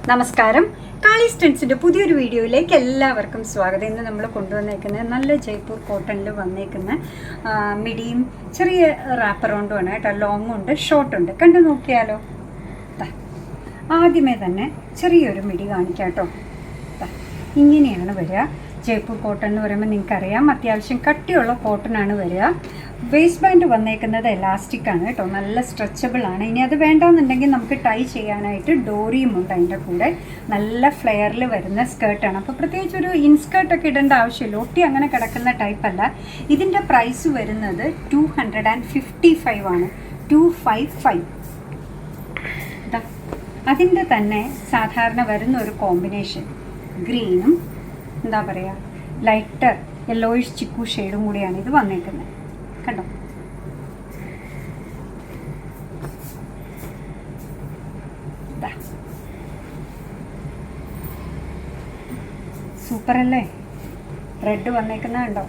നമസ്കാരം. കാളീസ് ട്രെൻഡ്സിൻ്റെ പുതിയൊരു വീഡിയോയിലേക്ക് എല്ലാവർക്കും സ്വാഗതം. ഇന്ന് നമ്മൾ കൊണ്ടുവന്നേക്കുന്നത് നല്ല ജയ്പൂർ കോട്ടണിൽ വന്നേക്കുന്ന മിഡിയും ചെറിയ റാപ്പറൗണ്ടുമാണ് കേട്ടോ. ലോങ്ങും ഉണ്ട്, ഷോർട്ടുണ്ട്. കണ്ടു നോക്കിയാലോ. ആദ്യമേ തന്നെ ചെറിയൊരു മിഡി കാണിക്കാം കേട്ടോ. ഇങ്ങനെയാണ് വരിക. ജയ്പൂർ കോട്ടൺ എന്ന് പറയുമ്പോൾ നിങ്ങൾക്കറിയാം, അത്യാവശ്യം കട്ടിയുള്ള കോട്ടനാണ് വരിക. വേസ്റ്റ് ബാൻഡ് വന്നേക്കുന്നത് എലാസ്റ്റിക്കാണ് കേട്ടോ, നല്ല സ്ട്രെച്ചബിൾ ആണ്. ഇനി അത് വേണ്ടാന്നുണ്ടെങ്കിൽ നമുക്ക് ടൈ ചെയ്യാനായിട്ട് ഡോറിയും ഉണ്ട് അതിൻ്റെ കൂടെ. നല്ല ഫ്ലെയറിൽ വരുന്ന സ്കേർട്ടാണ്. അപ്പോൾ പ്രത്യേകിച്ച് ഒരു ഇൻസ്കേർട്ടൊക്കെ ഇടേണ്ട ആവശ്യമില്ല, ഒട്ടി അങ്ങനെ കിടക്കുന്ന ടൈപ്പല്ല. ഇതിൻ്റെ പ്രൈസ് വരുന്നത് 255 ആണ്. 255. അതിൻ്റെ തന്നെ സാധാരണ വരുന്ന ഒരു കോമ്പിനേഷൻ ഗ്രീനും എന്താ പറയുക ലൈറ്റർ യെല്ലോയിഷ് ചിക്കു ഷെയ്ഡും കൂടിയാണ് ഇത് വന്നേക്കുന്നത്. കണ്ടോ, സൂപ്പർ അല്ലേ. റെഡ് വന്നേക്കുന്നത് കണ്ടോ.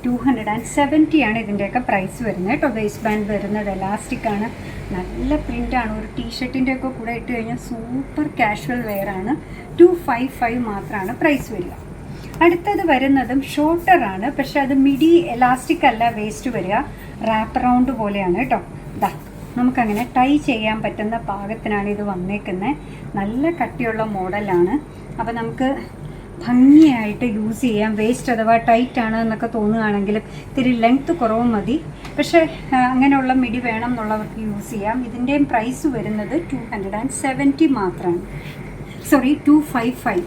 270 ആണ് ഇതിൻ്റെയൊക്കെ പ്രൈസ് വരുന്നത് കേട്ടോ. വേസ്റ്റ് ബാൻഡ് വരുന്നത് എലാസ്റ്റിക് ആണ്, നല്ല പ്രിൻ്റാണ്. ഒരു ടീഷർട്ടിൻ്റെ ഒക്കെ കൂടെ ഇട്ട് കഴിഞ്ഞാൽ സൂപ്പർ കാഷ്വൽ വെയർ ആണ്. 255 മാത്രമാണ് പ്രൈസ് വരിക. അടുത്തത് വരുന്നതും ഷോർട്ടറാണ്, പക്ഷെ അത് മിഡി എലാസ്റ്റിക് അല്ല വേസ്റ്റ് വരിക, റാപ്പ് റൗണ്ട് പോലെയാണ് കേട്ടോ. നമുക്കങ്ങനെ ടൈ ചെയ്യാൻ പറ്റുന്ന പാകത്തിനാണ് ഇത് വന്നേക്കുന്നത്. നല്ല കട്ടിയുള്ള മോഡലാണ്. അപ്പോൾ നമുക്ക് ഭംഗിയായിട്ട് യൂസ് ചെയ്യാം. വേസ്റ്റ് അഥവാ ടൈറ്റ് ആണ് എന്നൊക്കെ തോന്നുകയാണെങ്കിൽ ഇത്തിരി ലെങ്ത്ത് കുറവ് മതി, പക്ഷേ അങ്ങനെയുള്ള മിഡി വേണം എന്നുള്ളവർക്ക് യൂസ് ചെയ്യാം. ഇതിൻ്റെയും പ്രൈസ് വരുന്നത് 270 മാത്രമാണ്. 255.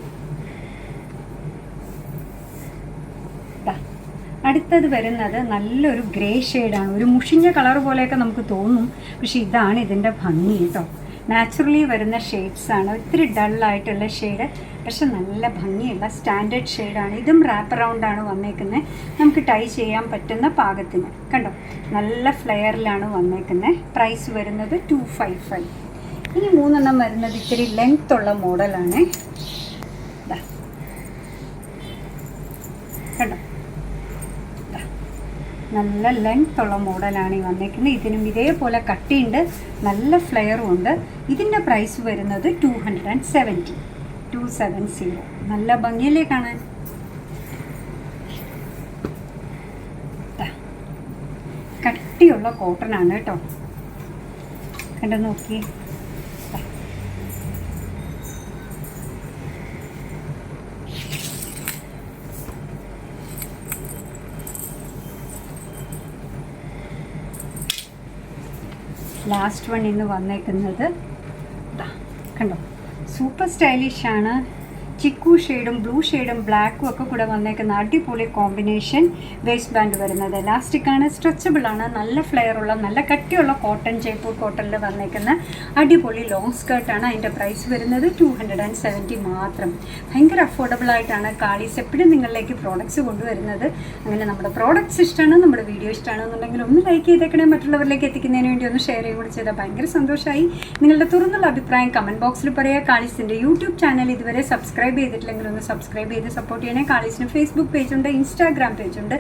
അടുത്തത് വരുന്നത് നല്ലൊരു ഗ്രേ ഷെയ്ഡാണ്. ഒരു മുഷിഞ്ഞ കളർ പോലെയൊക്കെ നമുക്ക് തോന്നും, പക്ഷെ ഇതാണ് ഇതിൻ്റെ ഭംഗി കേട്ടോ. നാച്ചുറലി വരുന്ന ഷെയ്ഡ്സാണ്, ഇത്തിരി ഡള്ളായിട്ടുള്ള ഷെയ്ഡ്, പക്ഷെ നല്ല ഭംഗിയുള്ള സ്റ്റാൻഡേർഡ് ഷെയ്ഡാണ്. ഇതും റാപ്പ് റൗണ്ടാണ് വന്നേക്കുന്നത്, നമുക്ക് ടൈ ചെയ്യാൻ പറ്റുന്ന പാകത്തിന്. കണ്ടോ, നല്ല ഫ്ലെയറിലാണ് വന്നേക്കുന്നത്. പ്രൈസ് വരുന്നത് 255. ഇനി 3 വരുന്നത് ഇത്തിരി ലെങ്ത് ഉള്ള മോഡലാണ്. കണ്ടോ, നല്ല ലെങ്ത് ഉള്ള മോഡലാണ് ഈ വന്നേക്കുന്നത്. ഇതിനും ഇതേപോലെ കട്ടിയുണ്ട്, നല്ല ഫ്ലെയറും ഉണ്ട്. ഇതിൻ്റെ പ്രൈസ് വരുന്നത് 270. നല്ല ഭംഗിയല്ലേ കാണാൻ. കട്ടിയുള്ള കോട്ടൺ ആണ് കേട്ടോ. കണ്ടു നോക്കി. ലാസ്റ്റ് വൺ ഇന്ന് വന്നേക്കുന്നത് കണ്ടോ, സൂപ്പർ സ്റ്റൈലിഷ് ആണ്. ചിക്കു ഷെയ്ഡും ബ്ലൂ ഷെയ്ഡും ബ്ലാക്കും ഒക്കെ കൂടെ വന്നേക്കുന്ന അടിപൊളി കോമ്പിനേഷൻ. വേസ്റ്റ് ബാൻഡ് വരുന്നത് എലാസ്റ്റിക് ആണ്, സ്ട്രെച്ചബിൾ ആണ്, നല്ല ഫ്ലെയറുള്ള നല്ല കട്ടിയുള്ള കോട്ടൺ, ജയ്പൂർ കോട്ടണിൽ വന്നേക്കുന്ന അടിപൊളി ലോങ് സ്കേർട്ടാണ്. അതിൻ്റെ പ്രൈസ് വരുന്നത് 270 മാത്രം. ഭയങ്കര അഫോർഡബിൾ ആയിട്ടാണ് കാളീസ് എപ്പോഴും നിങ്ങളിലേക്ക് പ്രോഡക്റ്റ്സ് കൊണ്ടുവരുന്നത്. അങ്ങനെ നമ്മുടെ പ്രോഡക്റ്റ്സ് ഇഷ്ടമാണ്, നമ്മുടെ വീഡിയോ ഇഷ്ടമാണെന്നുണ്ടെങ്കിൽ ഒന്ന് ലൈക്ക് ചെയ്തേക്കണേ. മറ്റുള്ളവരിലേക്ക് എത്തിക്കുന്നതിന് വേണ്ടി ഒന്ന് ഷെയർ കൂടി ചെയ്താൽ ഭയങ്കര സന്തോഷമായി. നിങ്ങളുടെ തുറന്നുള്ള അഭിപ്രായം കമൻറ്റ് ബോക്സിൽ പറയുക. കാളീസിൻ്റെ യൂട്യൂബ് ചാനൽ ഇതുവരെ സബ്സ്ക്രൈബ് ചെയ്തിട്ടില്ലെങ്കിൽ ഒന്ന് സബ്സ്ക്രൈബ് ചെയ്ത് സപ്പോർട്ട് ചെയ്യണേ. കാളീസിന് ഫേസ്ബുക്ക് പേജുണ്ട്, ഇൻസ്റ്റാഗ്രാം പേജുണ്ട്,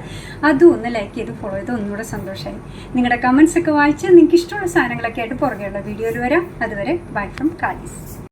അതും ഒന്ന് ലൈക്ക് ചെയ്ത് ഫോളോ ചെയ്ത് ഒന്നുകൂടെ സന്തോഷമായി. നിങ്ങളുടെ കമൻസ് ഒക്കെ വായിച്ച് നിങ്ങൾക്ക് ഇഷ്ടമുള്ള സാധനങ്ങളൊക്കെ ആയിട്ട് പുറകെയുള്ള വീഡിയോയിൽ വരാം. അതുവരെ ബൈ ഫ്രം കാളീസ്.